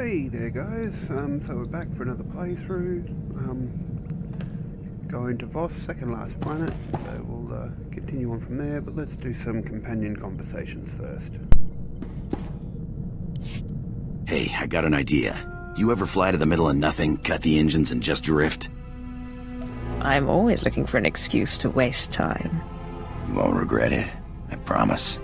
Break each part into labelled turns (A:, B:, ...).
A: Hey there guys, so we're back for another playthrough, going to Voss, second last planet, so we'll continue on from there, but let's do some companion conversations first.
B: Hey, I got an idea. You ever fly to the middle of nothing, cut the engines and just drift?
C: I'm always looking for an excuse to waste time.
B: You won't regret it, I promise.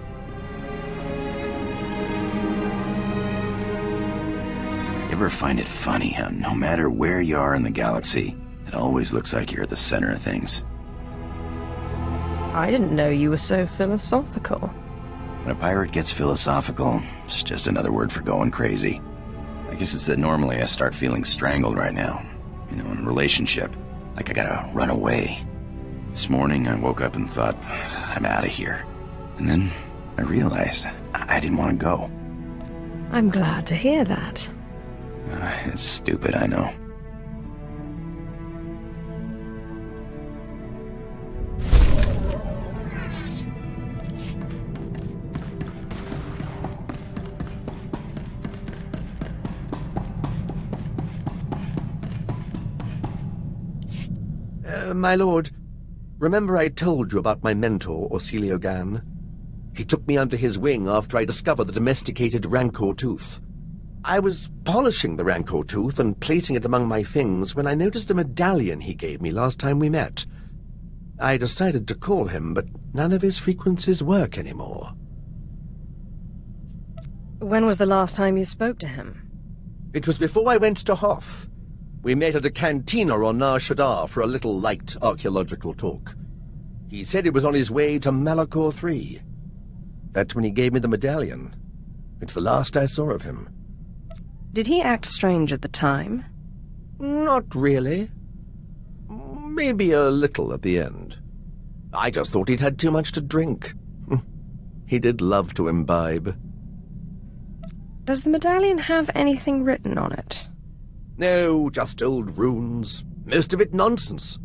B: Ever find it funny how no matter where you are in the galaxy, it always looks like you're at the center of things?
C: I didn't know you were so philosophical.
B: When a pirate gets philosophical, it's just another word for going crazy. I guess it's that normally I start feeling strangled right now. You know, in a relationship, like I gotta run away. This morning I woke up and thought, I'm out of here. And then I realized I didn't want to go.
C: I'm glad to hear that.
B: It's stupid, I know.
D: My lord, remember I told you about my mentor, Orsilio Gan? He took me under his wing after I discovered the domesticated Rancor tooth. I was polishing the Rancor tooth and placing it among my things when I noticed a medallion he gave me last time we met. I decided to call him, but none of his frequencies work anymore.
C: When was the last time you spoke to him?
D: It was before I went to Hoth. We met at a cantina on Nar Shaddaa for a little light archaeological talk. He said he was on his way to Malachor III. That's when he gave me the medallion. It's the last I saw of him.
C: Did he act strange at the time?
D: Not really. Maybe a little at the end. I just thought he'd had too much to drink. He did love to imbibe.
C: Does the medallion have anything written on it?
D: No, just old runes. Most of it nonsense.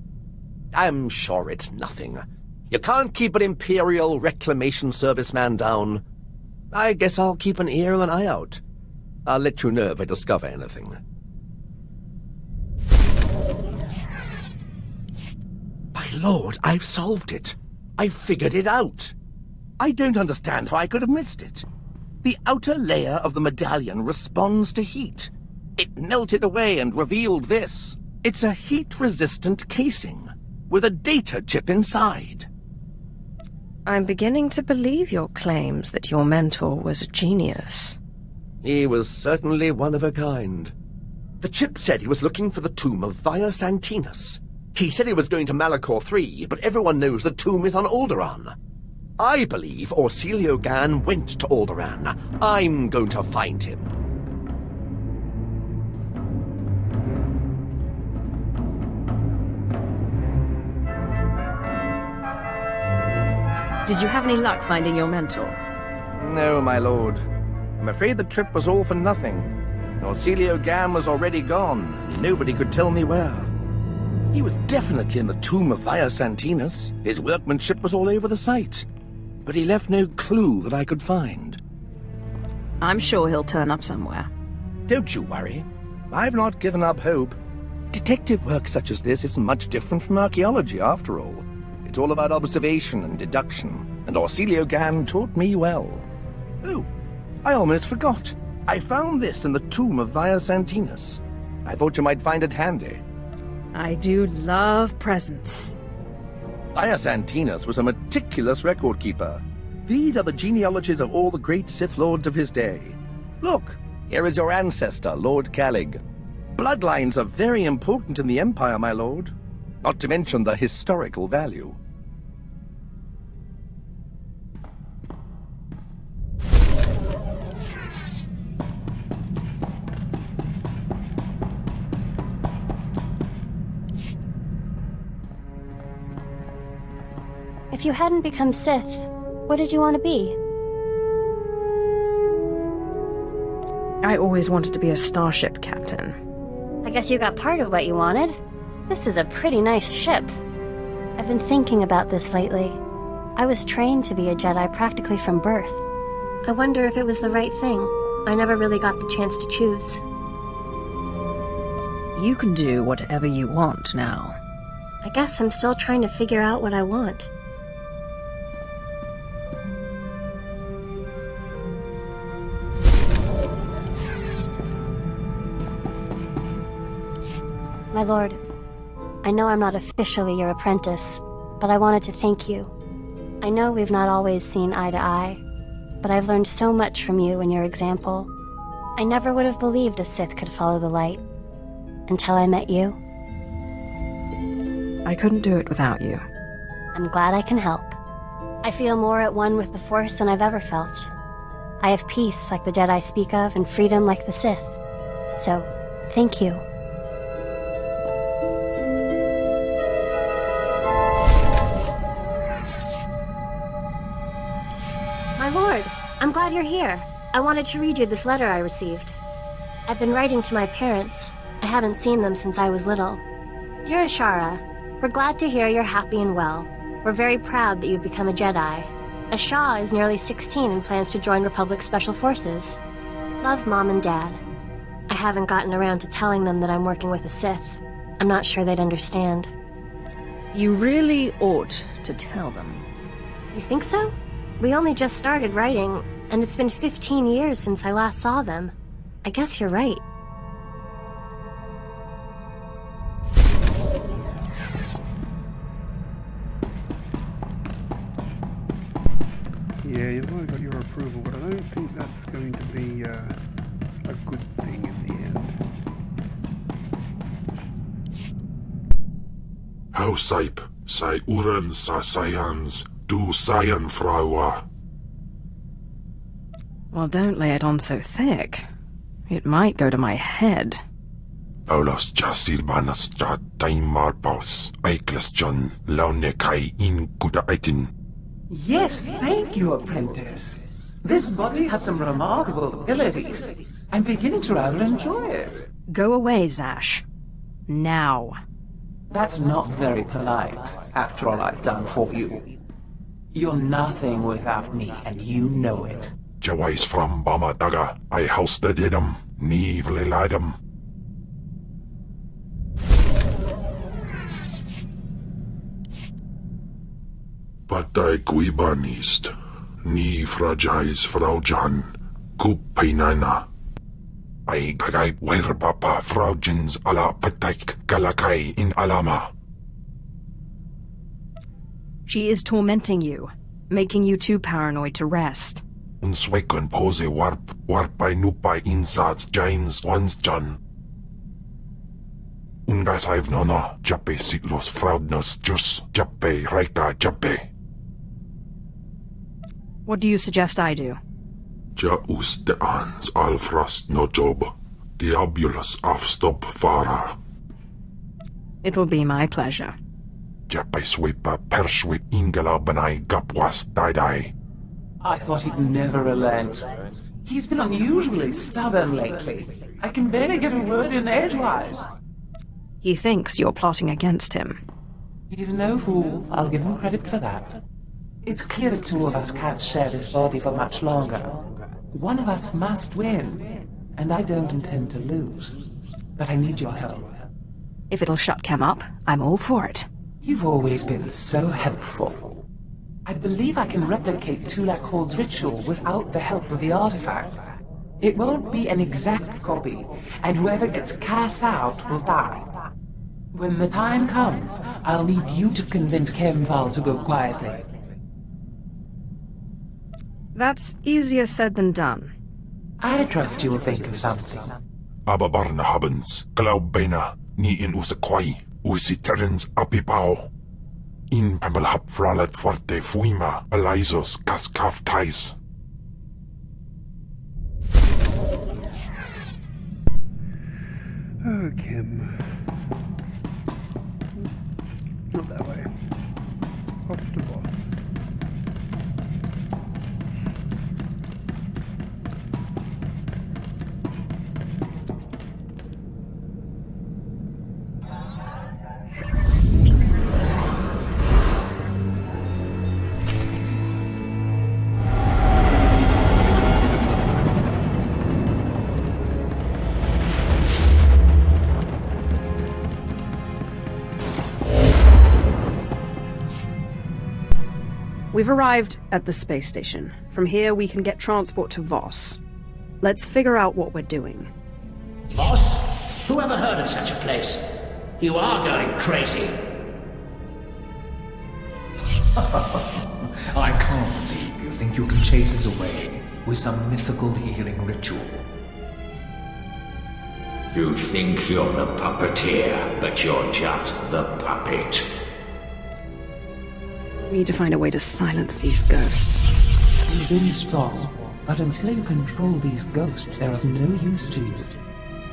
D: I'm sure it's nothing. You can't keep an Imperial Reclamation Service man down. I guess I'll keep an ear and an eye out. I'll let you know if I discover anything. My lord, I've solved it. I've figured it out. I don't understand how I could have missed it. The outer layer of the medallion responds to heat. It melted away and revealed this. It's a heat-resistant casing with a data chip inside.
C: I'm beginning to believe your claims that your mentor was a genius.
D: He was certainly one of a kind. The chip said he was looking for the tomb of Via Santinus. He said he was going to Malachor III, but everyone knows the tomb is on Alderaan. I believe Orsilio Gan went to Alderaan. I'm going to find him.
C: Did you have any luck finding your mentor?
D: No, my lord. I'm afraid the trip was all for nothing. Orsilio Gan was already gone. Nobody could tell me where. He was definitely in the tomb of Via Santinus. His workmanship was all over the site. But he left no clue that I could find.
C: I'm sure he'll turn up somewhere.
D: Don't you worry. I've not given up hope. Detective work such as this isn't much different from archaeology, after all. It's all about observation and deduction, and Orsilio Gan taught me well. Oh, I almost forgot. I found this in the tomb of Via Santinus. I thought you might find it handy.
C: I do love presents.
D: Via Santinus was a meticulous record keeper. These are the genealogies of all the great Sith Lords of his day. Look, here is your ancestor, Lord Calig. Bloodlines are very important in the Empire, my lord. Not to mention the historical value.
E: If you hadn't become Sith, what did you want to be?
C: I always wanted to be a starship captain.
E: I guess you got part of what you wanted. This is a pretty nice ship. I've been thinking about this lately. I was trained to be a Jedi practically from birth. I wonder if it was the right thing. I never really got the chance to choose.
C: You can do whatever you want now.
E: I guess I'm still trying to figure out what I want. My lord, I know I'm not officially your apprentice, but I wanted to thank you. I know we've not always seen eye to eye, but I've learned so much from you and your example. I never would have believed a Sith could follow the light, until I met you.
C: I couldn't do it without you.
E: I'm glad I can help. I feel more at one with the Force than I've ever felt. I have peace like the Jedi speak of, and freedom like the Sith. So, thank you. My lord, I'm glad you're here. I wanted to read you this letter I received. I've been writing to my parents. I haven't seen them since I was little. Dear Ashara, we're glad to hear you're happy and well. We're very proud that you've become a Jedi. Asha is nearly 16 and plans to join Republic Special Forces. Love, Mom and Dad. I haven't gotten around to telling them that I'm working with a Sith. I'm not sure they'd understand.
C: You really ought to tell them.
E: You think so? We only just started writing, and it's been 15 years since I last saw them. I guess you're right.
A: Yeah, you've only got your approval, but I don't think that's going to be a good thing in the end.
F: How saip, say uren sa sayans, do sayan fraua.
C: Well, don't lay it on so thick. It might go to my head.
F: Paulos jasilbanas ja taimarpaus, aiklas John, laune kai in kuda aitin.
G: Yes, thank you, apprentice. This body has some remarkable abilities. I'm beginning to rather enjoy it.
C: Go away, Zash. Now.
G: That's not very polite, after all I've done for you. You're nothing without me, and you know it.
F: Jawais from Bama Daga, I housted idem, Neve lidem. Patai guibanist, ni fragais Frau Jan, kupainana. I gagai werbapa fraujins ala pataik galakai in alama.
C: She is tormenting you, making you too paranoid to rest.
F: Unswekon pose warpai nupai insats jains once John. Ungas I've no jape sitlos fraudnos jus jape raika jape.
C: What do you suggest I do?
F: Ja uste ans alfrost no job. Diabulus afstop fara.
C: It'll be my pleasure.
F: Jape sweepa perswip ingala banai gapwas dai.
G: I thought he'd never relent. He's been unusually stubborn lately. I can barely get a word in edgewise.
C: He thinks you're plotting against him.
G: He's no fool. I'll give him credit for that. It's clear the two of us can't share this body for much longer. One of us must win, and I don't intend to lose. But I need your help.
C: If it'll shut Cam up, I'm all for it.
G: You've always been so helpful. I believe I can replicate Tulak Hall's ritual without the help of the artifact. It won't be an exact copy, and whoever gets cast out will die. When the time comes, I'll need you to convince Kemval to go quietly.
C: That's easier said than done.
G: I trust you'll think of something.
F: Ababarna habens, glaubena, ni in usakwai, usiterens apipao. In pamalhap fralat forte fuima, alaisos kaskaf tais.
A: Oh, Kim. Not that way. Off to Voss.
H: We've arrived at the space station. From here, we can get transport to Voss. Let's figure out what we're doing.
I: Voss? Who ever heard of such a place? You are going crazy.
J: I can't believe you think you can chase us away with some mythical healing ritual.
I: You think you're the puppeteer, but you're just the puppet.
H: We need to find a way to silence these ghosts.
G: You've been strong, but until you control these ghosts, they're of no use to you.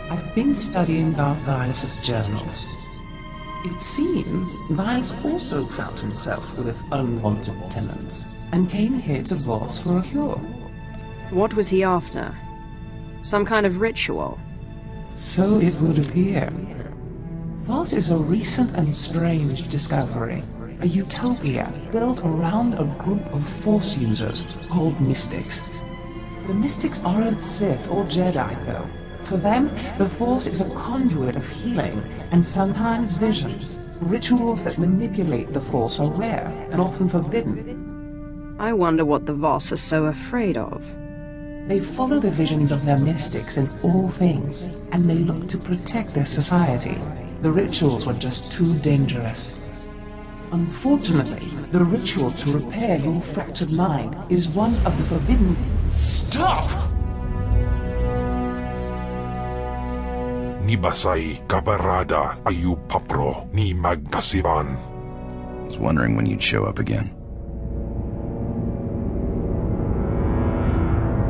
G: I've been studying Darth Vilus's journals. It seems Vilus also found himself with unwanted tenants, and came here to Voss for a cure.
H: What was he after? Some kind of ritual?
G: So it would appear. Voss is a recent and strange discovery. A utopia built around a group of Force users called Mystics. The Mystics aren't Sith or Jedi, though. For them, the Force is a conduit of healing and sometimes visions. Rituals that manipulate the Force are rare and often forbidden.
H: I wonder what the Voss are so afraid of.
G: They follow the visions of their mystics in all things, and they look to protect their society. The rituals were just too dangerous. Unfortunately, the ritual to repair your fractured mind is one of the forbidden... Stop!
F: Ni basay kabarada ayu papro ni magkasiban.
B: I was wondering when you'd show up again.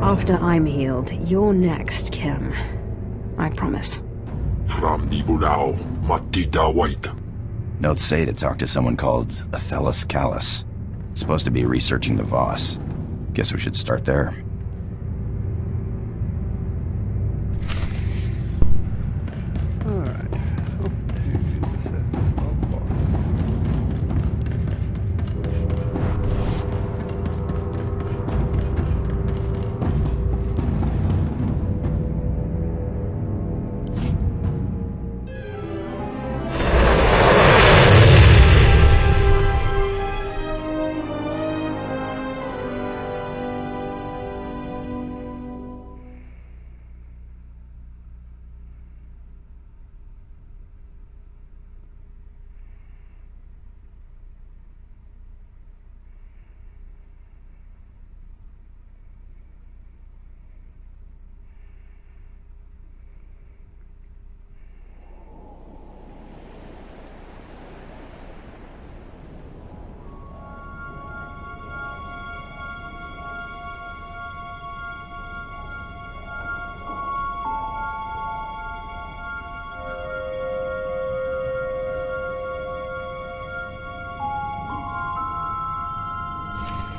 H: After I'm healed, you're next, Kim. I promise.
F: From di bulao, matida white.
B: Notes say to talk to someone called Athelis Callus. Supposed to be researching the Voss. Guess we should start there.
A: Alright, off to the surface of Voss.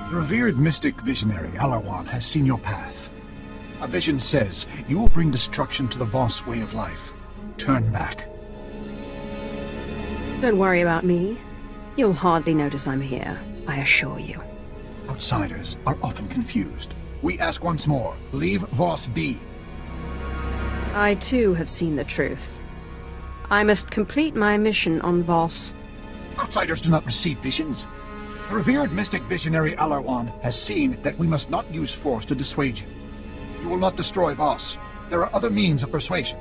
K: The revered mystic visionary Alarwan has seen your path. A vision says you will bring destruction to the Voss way of life. Turn back.
H: Don't worry about me. You'll hardly notice I'm here, I assure you.
K: Outsiders are often confused. We ask once more, leave Voss be.
H: I too have seen the truth. I must complete my mission on Voss.
K: Outsiders do not receive visions. The revered mystic visionary Alarwan has seen that we must not use force to dissuade you. You will not destroy Voss. There are other means of persuasion.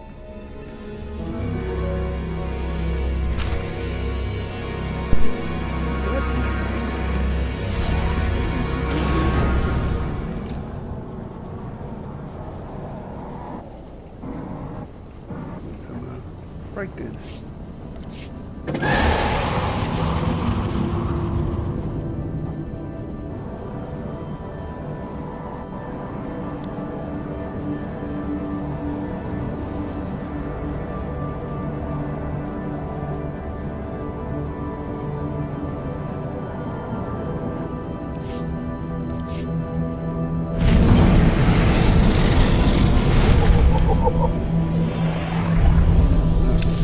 A: Breakdance.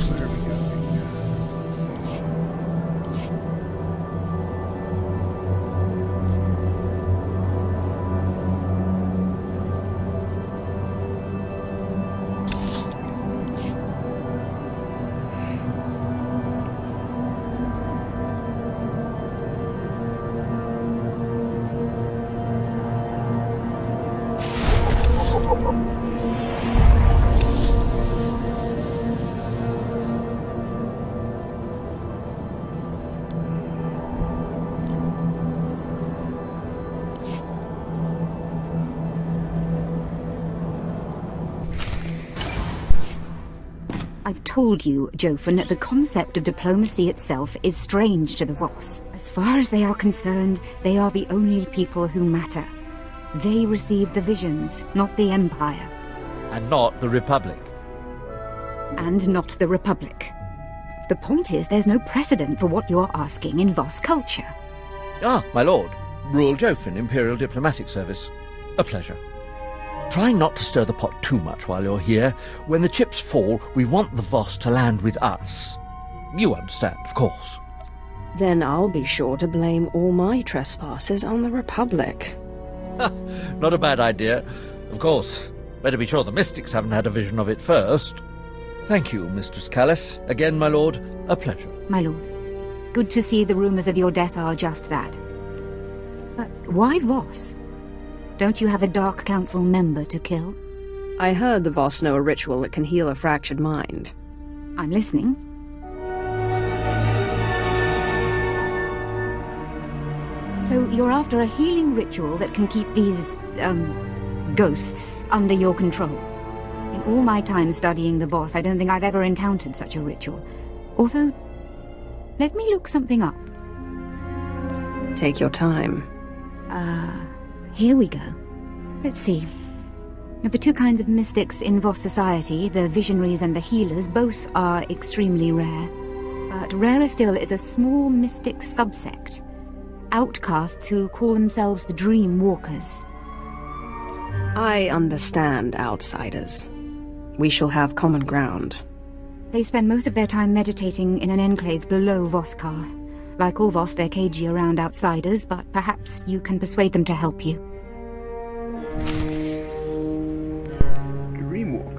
A: There we go.
L: I've told you, Jofen, that the concept of diplomacy itself is strange to the Voss. As far as they are concerned, they are the only people who matter. They receive the visions, not the Empire.
M: And not the Republic.
L: And not the Republic. The point is, there's no precedent for what you're asking in Voss culture.
M: Ah, my lord. Rural Jofen, Imperial Diplomatic Service. A pleasure. Try not to stir the pot too much while you're here. When the chips fall, we want the Voss to land with us. You understand, of course.
H: Then I'll be sure to blame all my trespasses on the Republic.
M: Not a bad idea. Of course, better be sure the mystics haven't had a vision of it first. Thank you, Mistress Callis. Again, my lord, a pleasure.
L: My lord, good to see the rumors of your death are just that. But why Voss? Don't you have a Dark Council member to kill?
H: I heard the Voss know a ritual that can heal a fractured mind.
L: I'm listening. So you're after a healing ritual that can keep these, ghosts under your control. In all my time studying the Voss, I don't think I've ever encountered such a ritual. Although, let me look something up.
H: Take your time.
L: Here we go. Let's see. Of the two kinds of mystics in Voss society, the visionaries and the healers, both are extremely rare. But rarer still is a small mystic subsect. Outcasts who call themselves the Dream Walkers.
H: I understand outsiders. We shall have common ground.
L: They spend most of their time meditating in an enclave below Voskar. Like all Voss, they're cagey around outsiders, but perhaps you can persuade them to help you.
A: Dreamwalkers.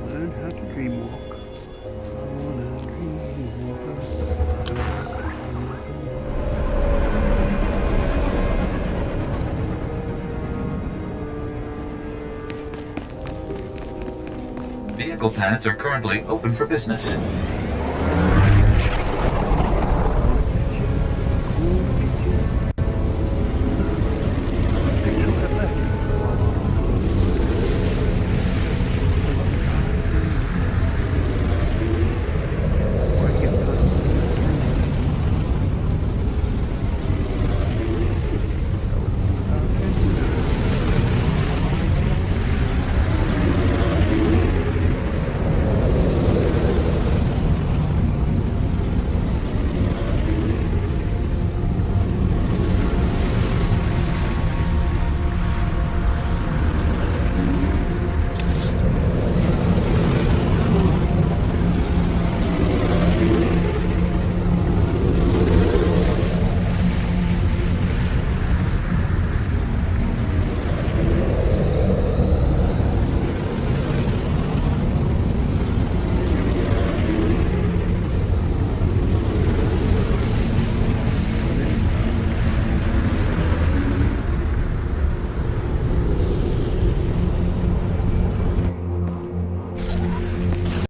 A: Learn how to dreamwalk.
N: Vehicle pads are currently open for business.